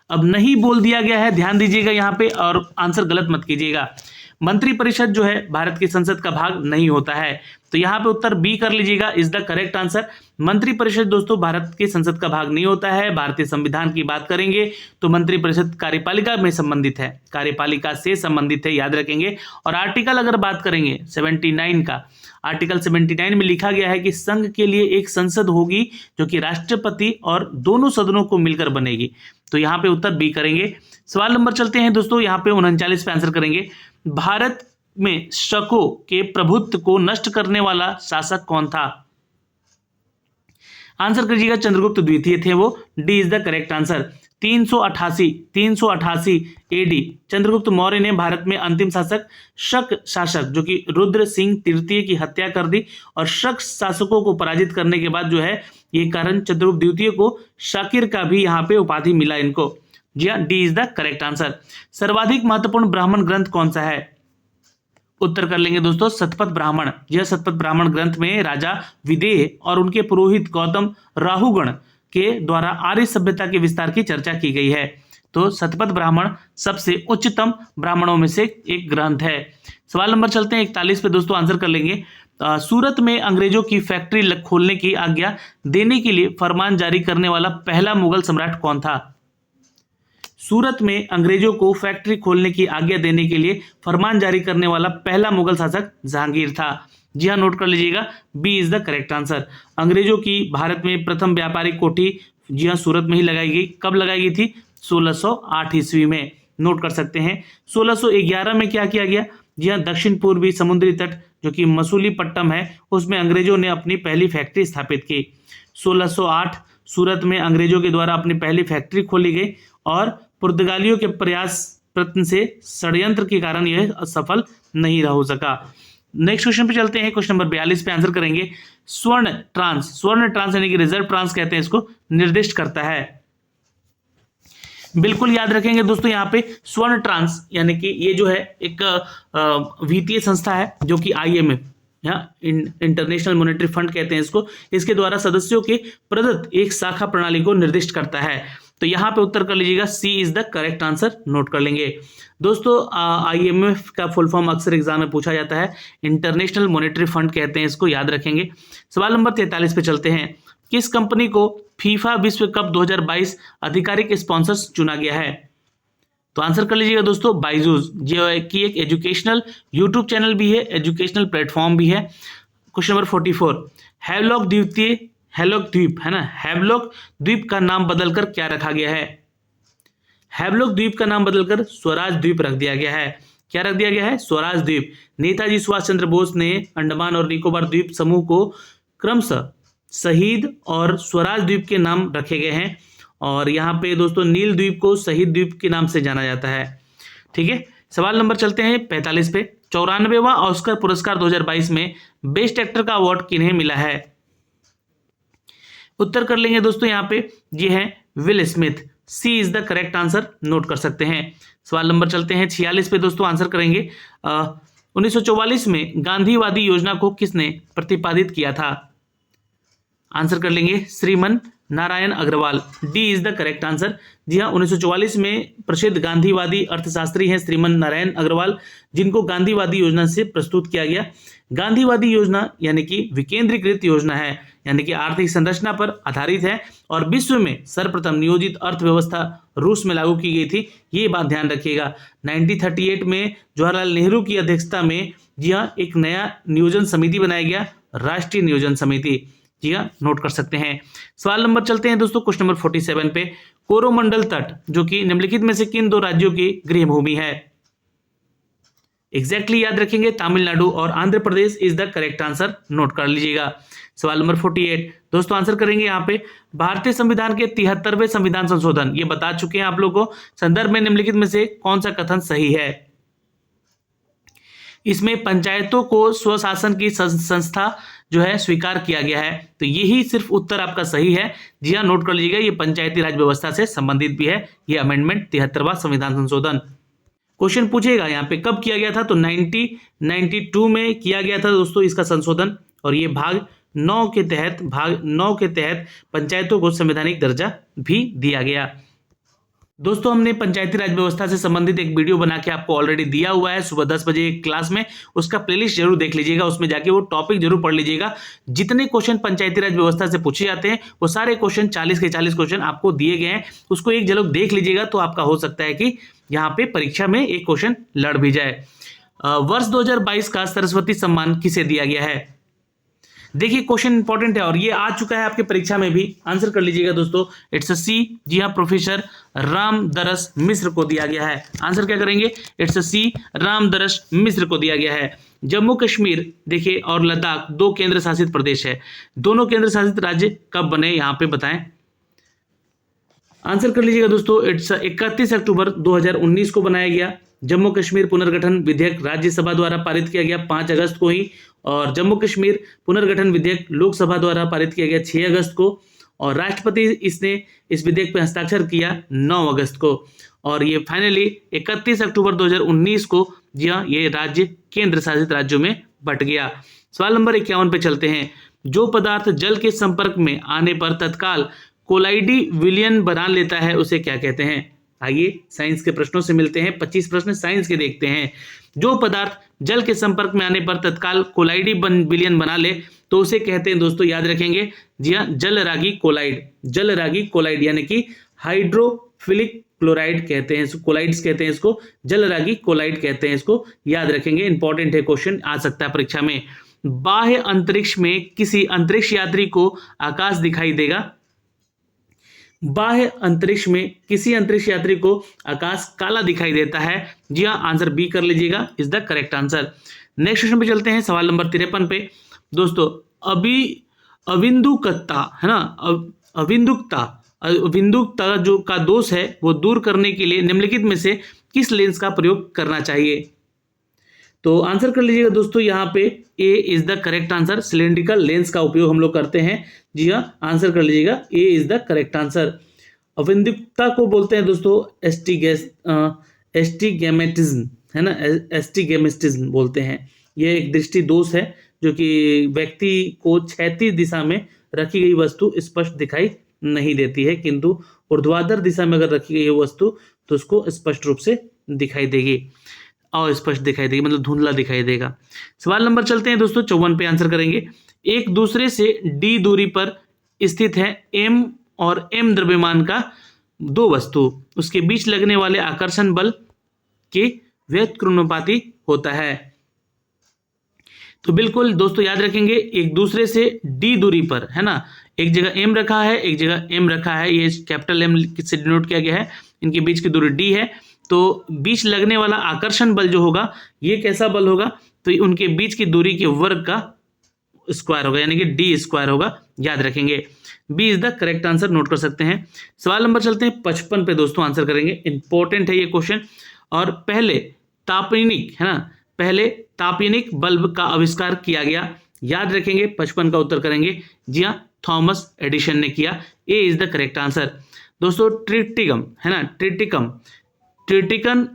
Speaker 1: अब नहीं बोल दिया गया है, ध्यान दीजिएगा यहाँ पे और आंसर गलत मत कीजिएगा। मंत्रिपरिषद जो है भारत की संसद का भाग नहीं होता है। तो यहाँ पे उत्तर बी कर लीजिएगा, इज द करेक्ट आंसर। मंत्रिपरिषद दोस्तों भारत की संसद का भाग नहीं होता है। भारतीय संविधान की बात करेंगे तो मंत्रिपरिषद कार्यपालिका में संबंधित है, कार्यपालिका से संबंधित है, याद रखेंगे। और आर्टिकल अगर बात करेंगे 79 का, आर्टिकल 79 में लिखा गया है कि संघ के लिए एक संसद होगी जो कि राष्ट्रपति और दोनों सदनों को मिलकर बनेगी। तो यहाँ पे उत्तर बी करेंगे। सवाल नंबर चलते हैं दोस्तों, यहाँ पे 39 पे आंसर करेंगे। भारत में शकों के प्रभुत्व को नष्ट करने वाला शासक कौन था? आंसर करिएगा, चंद्रगुप्त द्वितीय थे वो। D is the correct answer. 388 AD Chandragupta Maurya ने भारत में अंतिम शक शासक जो कि रुद्र सिंह तृतीय की हत्या कर दी और शक शासकों को पराजित करने के बाद जो है ये कारण चंद्रगुप्त द्वितीय को शाकिर का भी यहाँ पे उपाधि मिला इनको। जी हाँ, D is the correct answer. सर्वाधिक महत्वपूर्ण ब्राह्मण ग्रंथ कौन सा है? उत्तर कर लेंगे दोस्तों, शतपथ ब्राह्मण। यह शतपथ ब्राह्मण ग्रंथ में राजा विदेह और उनके पुरोहित गौतम राहुगण के द्वारा आर्य सभ्यता के विस्तार की चर्चा की गई है। तो शतपथ ब्राह्मण सबसे उच्चतम ब्राह्मणों में से एक ग्रंथ है। सवाल नंबर चलते हैं 41 पे दोस्तों, आंसर कर लेंगे। सूरत में अंग्रेजों की फैक्ट्री खोलने की आज्ञा देने के लिए फरमान जारी करने वाला पहला मुगल सम्राट कौन था? सूरत में अंग्रेजों को फैक्ट्री खोलने की आज्ञा देने के लिए फरमान जारी करने वाला पहला मुगल शासक जहांगीर था। जी हाँ, नोट कर लीजिएगा, B is the correct answer. अंग्रेजों की भारत में प्रथम व्यापारिक कोठी जी हाँ सूरत में ही लगाई गई। कब लगाई गई थी? 1608 ईस्वी में। नोट कर सकते हैं। 1611 में क्या किया गया? जी हाँ, दक्षिण पूर्वी समुद्री तट जो कि मसूलीपट्टनम है उसमें अंग्रेजों ने अपनी पहली फैक्ट्री स्थापित की। 1608 सूरत में अंग्रेजों के द्वारा अपनी पहली फैक्ट्री खोली गई और पुर्तगालियों के प्रयत्न से षड्यंत्र के कारण यह असफल नहीं हो सका। नेक्स्ट क्वेश्चन पे चलते हैं। क्वेश्चन नंबर 42 पे आंसर करेंगे। स्वर्ण ट्रांस यानी कि रिजर्व ट्रांस कहते हैं इसको, निर्दिष्ट करता है। बिल्कुल याद रखेंगे दोस्तों, यहाँ पे स्वर्ण ट्रांस यानी कि ये जो है एक वित्तीय संस्था है जो कि IMF इंटरनेशनल मॉनेटरी फंड कहते हैं इसको, इसके द्वारा सदस्यों के प्रदत्त एक शाखा प्रणाली को निर्दिष्ट करता है। तो यहाँ पे उत्तर कर लीजिएगा, C is the correct answer. Note कर लेंगे दोस्तों। IMF का फुल फॉर्म अक्सर एग्जाम में पूछा जाता है, इंटरनेशनल मॉनेटरी फंड कहते हैं इसको, याद रखेंगे। सवाल नंबर 43 पे चलते हैं। किस कंपनी को फीफा विश्व कप 2022 आधिकारिक स्पॉन्सर चुना गया है? तो आंसर कर लीजिएगा दोस्तों बाइजूस, जो है कि एक एजुकेशनल यूट्यूब चैनल भी है, एजुकेशनल प्लेटफॉर्म भी है। क्वेश्चन नंबर 44, हैवलॉक द्वीप है ना, हैवलॉक द्वीप का नाम बदलकर क्या रखा गया है? हैवलॉक द्वीप का नाम बदलकर स्वराज द्वीप रख दिया गया है। क्या रख दिया गया है? स्वराज द्वीप। नेताजी सुभाष चंद्र बोस ने अंडमान और निकोबार द्वीप समूह को क्रमशः शहीद और स्वराज द्वीप के नाम रखे गए हैं, और यहाँ पे दोस्तों नील द्वीप को शहीद द्वीप के नाम से जाना जाता है। ठीक है, सवाल नंबर चलते हैं 45 पे। 94वां ऑस्कर पुरस्कार 2022 में बेस्ट एक्टर का अवार्ड किन्हें मिला है? उत्तर कर लेंगे दोस्तों यहाँ पे, ये है Will Smith. C is the correct answer, note कर सकते हैं। सवाल नंबर चलते हैं 46 पे दोस्तों, आंसर करेंगे 1944 में गांधीवादी योजना को किसने प्रतिपादित किया था? आंसर कर लेंगे Shriman Narayan Agarwal. D is the correct answer. जी हाँ, 1944 में प्रसिद्ध गांधीवादी अर्थशास्त्री हैं श्रीमन नारायण अग्रवाल, जिनको गांधीवादी योजना से प्रस्तुत किया गया। गांधीवादी योजना यानी कि विकेंद्रीकृत योजना है, यानी कि आर्थिक संरचना पर आधारित है, और विश्व में सर्वप्रथम नियोजित अर्थव्यवस्था रूस में लागू की गई थी। ये बात ध्यान रखिएगा। 1938 में जवाहरलाल नेहरू की अध्यक्षता में जी हाँ एक नया नियोजन समिति बनाया गया, राष्ट्रीय नियोजन समिति। जी हाँ, नोट कर सकते हैं। सवाल नंबर चलते हैं दोस्तों क्वेश्चन नंबर 47 पे। कोरोमंडल तट जो कि निम्नलिखित में से किन दो राज्यों की गृह भूमि है? एग्जैक्टली याद रखेंगे, तमिलनाडु और Andhra Pradesh is the correct answer, note कर लीजिएगा। सवाल नंबर 48 दोस्तों, आंसर करेंगे यहाँ पे भारतीय संविधान के 73वें संविधान संशोधन, ये बता चुके हैं आप लोगों को, संदर्भ में निम्नलिखित में से कौन सा कथन सही है? इसमें पंचायतों को स्वशासन की संस्था जो है स्वीकार किया गया है, तो यही सिर्फ उत्तर आपका सही है। जी हाँ, नोट कर लीजिएगा, ये पंचायती राज व्यवस्था से संबंधित भी है ये अमेंडमेंट 73वां संविधान संशोधन। क्वेश्चन पूछेगा यहाँ पे कब किया गया था, तो 1992 में किया गया था दोस्तों इसका संशोधन, और ये भाग 9 के तहत पंचायतों को संवैधानिक दर्जा भी दिया गया। दोस्तों हमने पंचायती राज व्यवस्था से संबंधित एक वीडियो बना के आपको ऑलरेडी दिया हुआ है सुबह 10 बजे क्लास में, उसका प्लेलिस्ट जरूर देख लीजिएगा, उसमें जाके वो टॉपिक जरूर पढ़ लीजिएगा। जितने क्वेश्चन पंचायती राज व्यवस्था से पूछे जाते हैं वो सारे क्वेश्चन 40 के 40 क्वेश्चन आपको दिए गए हैं, उसको एक झलक देख लीजिएगा, तो आपका हो सकता है कि यहाँ पे परीक्षा में एक क्वेश्चन लड़ भी जाए। वर्ष 2022 का सरस्वती सम्मान किसे दिया गया है? देखिए क्वेश्चन इंपॉर्टेंट है और ये आ चुका है आपके परीक्षा में भी, आंसर कर लीजिएगा दोस्तों, इट्स अ सी। जी हाँ, प्रोफेसर रामदरस मिश्र को दिया गया है। आंसर क्या करेंगे? इट्स अ सी, रामदरस मिश्र को दिया गया है। जम्मू कश्मीर देखिए और लद्दाख 2 केंद्र शासित प्रदेश है, दोनों केंद्र शासित राज्य कब बने यहाँ पे बताएं। आंसर कर लीजिएगा दोस्तों, इट्स 31 अक्टूबर 2019 को बनाया गया। जम्मू कश्मीर पुनर्गठन विधेयक राज्यसभा द्वारा पारित किया गया 5 अगस्त को ही, और जम्मू कश्मीर पुनर्गठन विधेयक लोकसभा द्वारा पारित किया गया 6 अगस्त को, और राष्ट्रपति इस विधेयक पर हस्ताक्षर किया 9 अगस्त को, और ये फाइनली 31 अक्टूबर 2019 को जी हाँ ये राज्य केंद्र शासित राज्यों में बट गया। सवाल नंबर 51 पे चलते हैं। जो पदार्थ जल के संपर्क में आने पर तत्काल कोलाइडी विलयन बना लेता है उसे क्या कहते हैं? आइए साइंस के प्रश्नों से मिलते हैं, 25 प्रश्न साइंस के देखते हैं। जो पदार्थ जल के संपर्क में आने पर तत्काल कोलाइडी विलयन बना ले तो उसे कहते हैं दोस्तों, याद रखेंगे, जी हाँ जलरागी कोलाइड। जलरागी कोलाइड यानी कि हाइड्रोफिलिक क्लोराइड कहते हैं इसको, कोलाइड्स कहते हैं इसको, जलरागी कोलाइड कहते हैं इसको, याद रखेंगे, इंपॉर्टेंट है, क्वेश्चन आ सकता है परीक्षा में। बाह्य अंतरिक्ष में किसी अंतरिक्ष यात्री को आकाश दिखाई देगा? बाह्य अंतरिक्ष में किसी अंतरिक्ष यात्री को आकाश काला दिखाई देता है। जी हाँ, आंसर बी कर लीजिएगा, is the correct answer. Next question पे चलते हैं, सवाल नंबर 53 पे। दोस्तों अविंदुकता है ना, अविंदुकता जो का दोष है वो दूर करने के लिए निम्नलिखित में से किस लेंस का प्रयोग करना चाहिए? तो आंसर कर लीजिएगा दोस्तों, यहाँ पे A is the correct answer. Cylindrical lens का उपयोग हम लोग करते हैं। जी हाँ, आंसर कर लीजिएगा, ए इज द करेक्ट आंसर। अविंदुकता को बोलते हैं दोस्तों एस्टिगैमेटिज्म है ना, एस्टिगैमेटिज्म बोलते हैं। यह एक दृष्टि दोष है जो कि व्यक्ति को क्षैतिज दिशा में रखी गई वस्तु स्पष्ट दिखाई नहीं देती है, किंतु ऊर्ध्वाधर दिशा में अगर रखी गई है वस्तु तो उसको स्पष्ट रूप से दिखाई देगी, अस्पष्ट दिखाई देगी, मतलब धुंधला दिखाई देगा। सवाल नंबर चलते हैं दोस्तों 54 पे, आंसर करेंगे। एक दूसरे से डी दूरी पर स्थित है एम और एम द्रव्यमान का दो वस्तु उसके बीच लगने वाले आकर्षण बल के व्युत्क्रमानुपाती होता है। तो बिल्कुल दोस्तों याद रखेंगे, एक दूसरे से d दूरी पर, है ना, एक जगह m रखा है, एक जगह m रखा है, ये कैपिटल M से डिनोट किया गया है, इनके बीच की दूरी d है। तो बीच लगने वाला आकर्षण बल जो होगा ये कैसा बल होगा, तो उनके बीच की दूरी के वर्ग का स्क्वायर होगा, यानी कि d स्क्वायर होगा, याद रखेंगे। B is the correct answer, note कर सकते हैं। सवाल नंबर चलते हैं 55 पे दोस्तों, आंसर करेंगे, इंपॉर्टेंट है ये क्वेश्चन। और पहले तापनिक, है ना, पहले तापनिक बल्ब का आविष्कार किया गया, याद रखेंगे। 55 का उत्तर करेंगे, जी हाँ, थॉमस एडिशन ने किया। ए इज द करेक्ट आंसर। दोस्तों ट्रिटिकम, है ना, ट्रिटिकम, ट्रिटिकन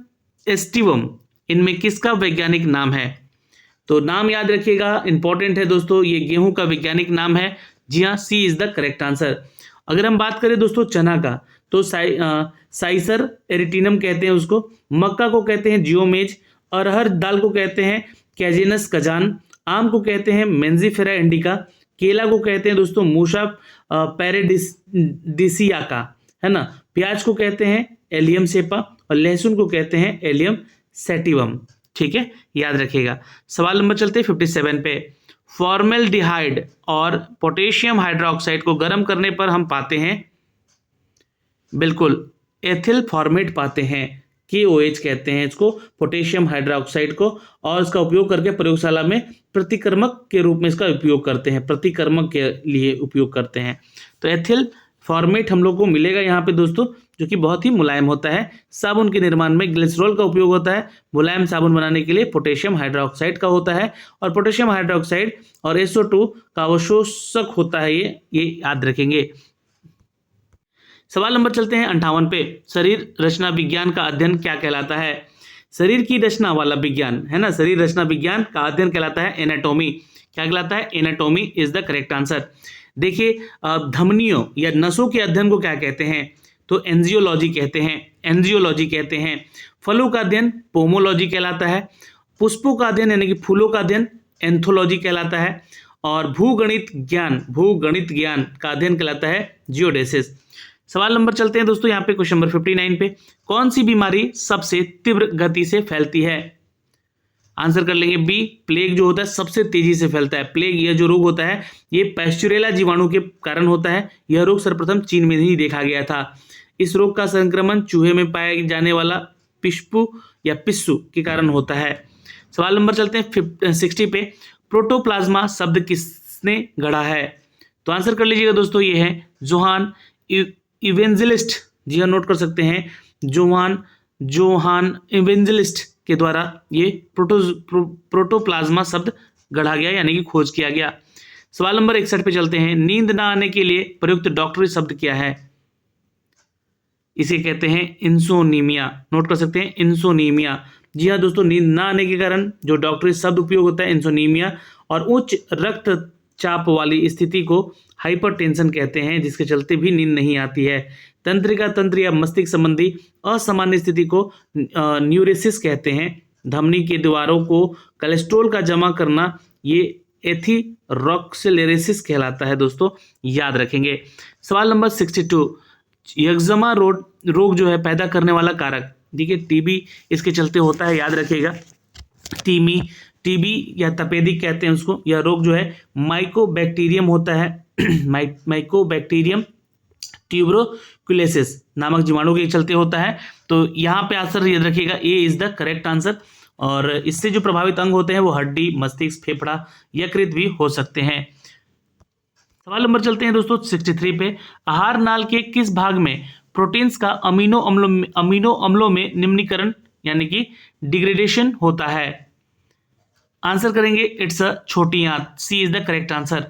Speaker 1: एस्टिवम, इनमें किसका वैज्ञानिक नाम है? तो नाम याद रखिएगा, इंपॉर्टेंट है दोस्तों, ये गेहूं का वैज्ञानिक नाम है, जी हाँ, सी इज द करेक्ट आंसर। अगर हम बात करें दोस्तों चना का, तो साइसर एरिटिनम कहते हैं उसको, मक्का को कहते हैं जियोमेज, अरहर दाल को कहते हैं कैजेनस कजान, आम को कहते हैं मेंजीफेरा इंडिका, केला को कहते हैं दोस्तों मूसा पैरेडिसियाका, है ना, प्याज को कहते हैं एलियम सेपा, और लहसुन को कहते हैं एलियम सेटिवम। ठीक है, याद रखिएगा। सवाल नंबर चलते हैं 57 पे। फॉर्मेल्डिहाइड और पोटेशियम हाइड्रोक्साइड को गर्म करने पर हम पाते हैं, बिल्कुल, एथिल फॉर्मेट पाते हैं, KOH कहते हैं इसको, पोटेशियम हाइड्रोक्साइड को, और इसका उपयोग करके प्रयोगशाला में प्रतिकर्मक के रूप में इसका उपयोग करते हैं, प्रतिकर्मक के लिए उपयोग करते हैं। तो एथिल फॉर्मेट हम लोग को मिलेगा यहाँ पे दोस्तों, जो कि बहुत ही मुलायम होता है। साबुन के निर्माण में ग्लिसरॉल का उपयोग होता है, मुलायम साबुन बनाने के लिए पोटेशियम हाइड्रोक्साइड का होता है, और पोटेशियम हाइड्रोक्साइड और SO2 का अवशोषक होता है, ये याद रखेंगे। सवाल नंबर चलते हैं 58 पे। शरीर रचना विज्ञान का अध्ययन क्या कहलाता है? शरीर की रचना वाला विज्ञान, है ना, शरीर रचना विज्ञान का अध्ययन कहलाता है एनाटॉमी। क्या कहलाता है? Anatomy is the correct answer. देखिए, धमनियों या नसों के अध्ययन को क्या कहते हैं? तो एंजियोलॉजी कहते हैं, एंजियोलॉजी कहते हैं। फलों का अध्ययन पोमोलॉजी कहलाता है। पुष्पों का अध्ययन यानी कि फूलों का अध्ययन एंथोलॉजी कहलाता है। और भूगणित ज्ञान का अध्ययन कहलाता है जियोडेसिस। सवाल नंबर चलते हैं दोस्तों यहाँ पे, क्वेश्चन नंबर 59 पे। कौन सी बीमारी सबसे तीव्र गति से फैलती है? आंसर कर लेंगे बी, प्लेग जो होता है सबसे तेजी से फैलता है। प्लेग यह जो रोग होता है ये पैस्चुरेला जीवाणु के कारण होता है। यह रोग सर्वप्रथम चीन में ही देखा गया था। इस रोग का संक्रमण चूहे में पाए जाने वाला पिस्पू या पिस्सू के कारण होता है। सवाल नंबर चलते हैं 60 पे। प्रोटोप्लाज्मा शब्द किसने गढ़ा है? तो आंसर कर लीजिएगा दोस्तों, ये है जोहान इवेंजेलिस्ट। जी हाँ, नोट कर सकते हैं, जोहान इवेंजेलिस्ट के द्वारा ये प्रोटोप्लाज्मा शब्द गढ़ा गया, यानी कि खोज किया गया। सवाल नंबर 61 पे चलते हैं। नींद ना आने के लिए प्रयुक्त डॉक्टरी शब्द क्या है? इसे कहते हैं इंसोनीमिया। नोट कर सकते हैं, इंसोनीमिया। जी हाँ दोस्तों, नींद ना आने के कारण जो डॉक्टरी शब्द उपयोग होता है इंसोनीमिया। और उच्च रक्तचाप वाली स्थिति को हाइपरटेंशन कहते हैं, जिसके चलते भी नींद नहीं आती है। तंत्रिका तंत्र या मस्तिष्क संबंधी असामान्य स्थिति को न्यूरेसिस कहते हैं। धमनी के दीवारों को कोलेस्ट्रॉल का जमा करना ये एथेरोस्क्लेरोसिस कहलाता है दोस्तों, याद रखेंगे। सवाल नंबर 62। यक्जमा रोग जो है पैदा करने वाला कारक, देखिए टीबी इसके चलते होता है, याद रखिएगा। टीबी या तपेदिक कहते हैं उसको। यह रोग जो है माइकोबैक्टीरियम होता है, माइकोबैक्टीरियम ट्यूबरकुलोसिस नामक जीवाणु के चलते होता है। तो यहाँ पे आंसर याद रखिएगा, ए इज द करेक्ट आंसर। और इससे जो प्रभावित अंग होते हैं वो हड्डी, मस्तिष्क, फेफड़ा, यकृत भी हो सकते हैं। सवाल नंबर चलते हैं दोस्तों 63 पे। आहार नाल के किस भाग में प्रोटीन्स का अमीनो अम्लों में निम्नीकरण यानी कि डिग्रेडेशन होता है? आंसर करेंगे इट्स अ छोटी आंत। C is the correct answer.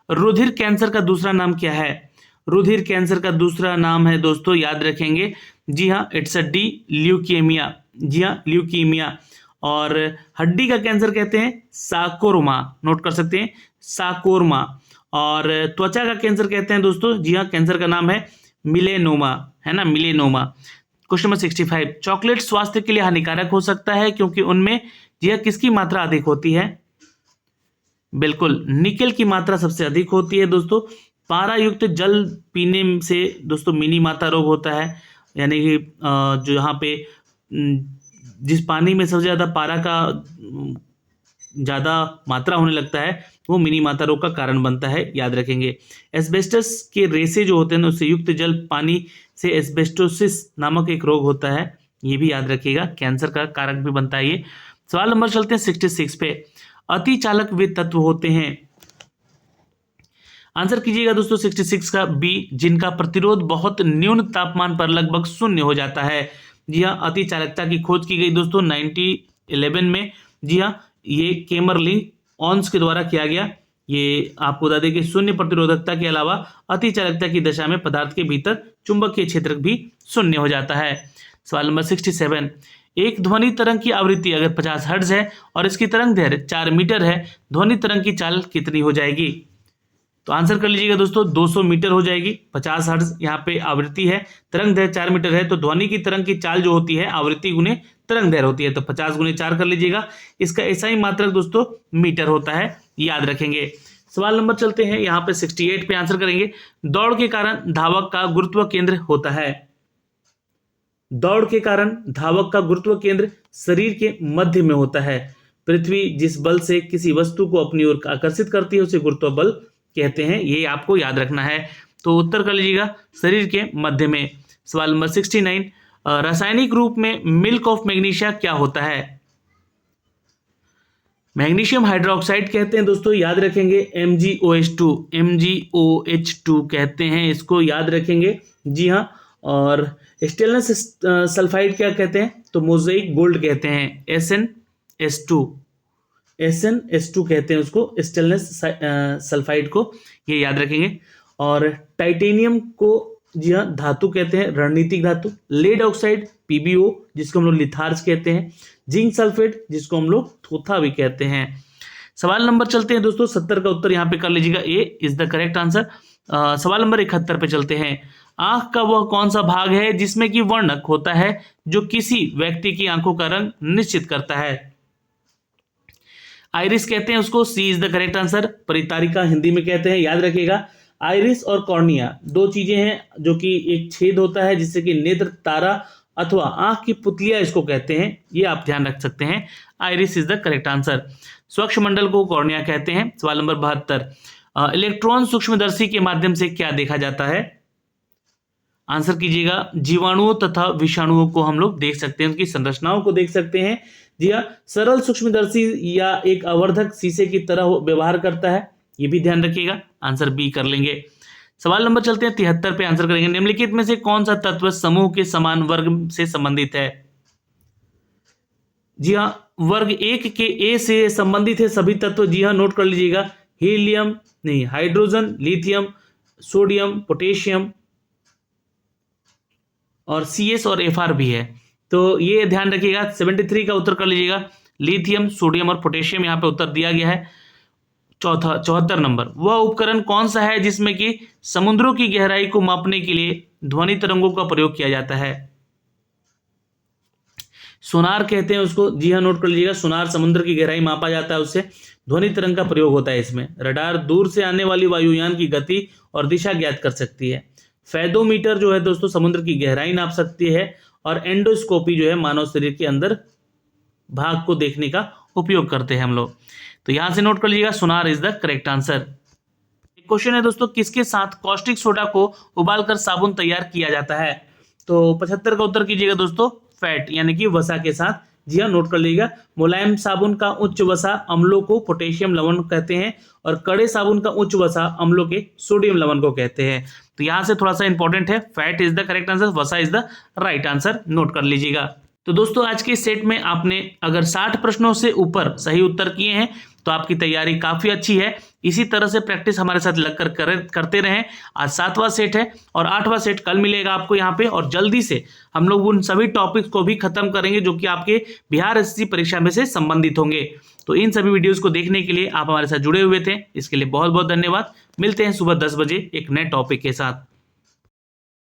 Speaker 1: रुधिर कैंसर का दूसरा नाम क्या है? रुधिर कैंसर का दूसरा नाम है दोस्तों, याद रखेंगे, जी हाँ, इट्स अ डी, ल्यूकीमिया। जी हाँ, ल्यूकीमिया। और हड्डी का कैंसर कहते हैं साकोरमा। नोट कर सकते हैं, साकोरमा। और त्वचा का कैंसर कहते हैं दोस्तों, जी हाँ, कैंसर का नाम है मिलेनोमा, है ना, मिलेनोमा। Question number 65। चॉकलेट स्वास्थ्य के लिए हानिकारक हो सकता है क्योंकि उनमें यह किसकी मात्रा अधिक होती है? बिल्कुल, निकेल की मात्रा सबसे अधिक होती है दोस्तों। पारा युक्त जल पीने से दोस्तों मिनी माता रोग होता है, यानी कि जो यहाँ पे जिस पानी में सबसे ज़्यादा पारा का ज़्यादा मात्रा होने लगता है वो मिनी माता रोग का कारण बनता है, याद रखेंगे। एस्बेस्टस के रेसे जो होते हैं उससे युक्त जल पानी से एस्बेस्टोसिस नामक एक रोग होता है, ये भी याद रखिएगा, कैंसर का कारक भी बनता है ये। सवाल नंबर चलते हैं 66 पे। अति चालक वे तत्व होते हैं, आंसर कीजिएगा दोस्तों 66 का बी, जिनका प्रतिरोध बहुत न्यून तापमान पर लगभग शून्य हो जाता है। जी हाँ, अति चालकता की खोज की गई दोस्तों 1911 में। जी हाँ, ये केमरलिन ऑन्स के द्वारा किया गया। ये आपको बता दें कि शून्य प्रतिरोधकता के अलावा अति चालकता की दशा में पदार्थ के भीतर चुंबकीय क्षेत्र भी शून्य हो जाता है। सवाल नंबर 67, एक ध्वनि तरंग की आवृत्ति अगर 50 हर्ट्ज है और इसकी तरंग दैर्घ्य 4 मीटर है, ध्वनि तरंग की चाल कितनी हो जाएगी? तो आंसर कर लीजिएगा दोस्तों 200 मीटर हो जाएगी। 50 हर्ट्ज यहाँ पे आवृत्ति है, तरंग दैर्घ्य 4 मीटर है, तो ध्वनि की तरंग की चाल जो होती है आवृत्ति गुने तरंग दैर्घ्य होती है, तो 50 गुने 4 कर लीजिएगा। इसका ऐसा ही मात्रक दोस्तों मीटर होता है, याद रखेंगे। सवाल नंबर चलते हैं यहाँ पे 68 पे आंसर करेंगे। दौड़ के कारण धावक का गुरुत्व केंद्र होता है, दौड़ के कारण धावक का गुरुत्व केंद्र शरीर के मध्य में होता है। पृथ्वी जिस बल से किसी वस्तु को अपनी ओर आकर्षित करती है उसे गुरुत्व बल कहते हैं, ये आपको याद रखना है। तो उत्तर कर लीजिएगा शरीर के मध्य में। सवाल नंबर 69, रासायनिक रूप में मिल्क ऑफ मैग्नीशिया क्या होता है? मैग्नीशियम हाइड्रोक्साइड कहते हैं दोस्तों, याद रखेंगे MgOH2, MgOH2 कहते हैं, इसको याद रखेंगे। जी हाँ, और स्टेनलेस सल्फाइड क्या कहते हैं? तो मोज़ेइक गोल्ड कहते हैं, SnS2 कहते हैं उसको, स्टेनलेस सल्फाइड को, ये याद रखेंगे। और टाइटेनियम को जी हाँ धातु कहते हैं, रणनीतिक धातु। लेड ऑक्साइड PbO जिसको हम लोग लिथार्ज कहते हैं। जिंक सल्फेट जिसको हम लोग थोथा भी कहते हैं। सवाल नंबर चलते हैं दोस्तों 70 का उत्तर यहाँ पे कर लीजिएगा, ए इज द करेक्ट आंसर। सवाल नंबर 71 पे चलते हैं। आंख का वह कौन सा भाग है जिसमें कि वर्णक होता है जो किसी व्यक्ति की आंखों का रंग निश्चित करता है? आइरिस कहते हैं उसको, C is the correct answer. परितारिका हिंदी में कहते हैं, याद रखिएगा। आइरिस और कॉर्निया दो चीजें हैं जो कि एक छेद होता है जिससे कि नेत्र तारा अथवा आंख की पुतलिया इसको कहते हैं, ये आप ध्यान रख सकते हैं। Iris is the correct answer. स्वच्छ मंडल को कॉर्निया कहते हैं। सवाल नंबर 72, इलेक्ट्रॉन सूक्ष्मदर्शी के माध्यम से क्या देखा जाता है? आंसर कीजिएगा जीवाणुओं तथा विषाणुओं को हम लोग देख सकते हैं, उनकी संरचनाओं को देख सकते हैं। जी हाँ, सरल सूक्ष्मदर्शी या एक आवर्धक शीशे की तरह व्यवहार करता है, ये भी ध्यान रखिएगा। आंसर बी कर लेंगे। सवाल नंबर चलते हैं 73 पे आंसर करेंगे। निम्नलिखित में से कौन सा तत्व समूह के समान वर्ग से संबंधित है? जी हाँ, वर्ग 1 के ए से संबंधित है सभी तत्व। जी हाँ, नोट कर लीजिएगा। हीलियम नहीं, हाइड्रोजन, लिथियम, सोडियम, पोटेशियम और CS और FR भी है, तो ये ध्यान रखिएगा। 73 का उत्तर कर लीजिएगा। लिथियम, सोडियम और पोटेशियम यहाँ पे उत्तर दिया गया है। 74 नंबर, वह उपकरण कौन सा है जिसमें कि समुद्रों की गहराई को मापने के लिए ध्वनि तरंगों का प्रयोग किया जाता है? सोनार कहते हैं उसको। जी हाँ, नोट कर लीजिएगा। सोनार समुद्र की गहराई मापा जाता है, उससे ध्वनि तरंग का प्रयोग होता है इसमें। रडार दूर से आने वाली वायुयान की गति और दिशा ज्ञात कर सकती है। फेदोमीटर जो है दोस्तों समुद्र की गहराई नाप सकती है। और एंडोस्कोपी जो है मानव शरीर के अंदर भाग को देखने का उपयोग करते हैं हम लोग। तो यहां से नोट कर लीजिएगा, सोनार इज द करेक्ट आंसर। एक क्वेश्चन है दोस्तों, किसके साथ कॉस्टिक सोडा को उबालकर साबुन तैयार किया जाता है? तो 75 का उत्तर कीजिएगा दोस्तों, फैट यानी कि वसा के साथ। जी हाँ, नोट कर लीजिएगा। मुलायम साबुन का उच्च वसा अम्लों को पोटेशियम लवण कहते हैं और कड़े साबुन का उच्च वसा अम्लों के सोडियम लवण को कहते हैं। तो यहां से थोड़ा सा इंपॉर्टेंट है, fat is the correct answer, वसा is the right answer, note कर लीजिएगा। तो दोस्तों आज के सेट में आपने अगर 60 प्रश्नों से ऊपर सही उत्तर किए हैं तो आपकी तैयारी काफ़ी अच्छी है। इसी तरह से प्रैक्टिस हमारे साथ लगकर करते रहें। आज 7वां सेट है और 8वां सेट कल मिलेगा आपको यहाँ पे, और जल्दी से हम लोग उन सभी टॉपिक्स को भी खत्म करेंगे जो कि आपके बिहार SSC परीक्षा में से संबंधित होंगे। तो इन सभी वीडियोज़ को देखने के लिए आप हमारे साथ जुड़े हुए थे, इसके लिए बहुत बहुत धन्यवाद। मिलते हैं सुबह 10 बजे एक नए टॉपिक के साथ।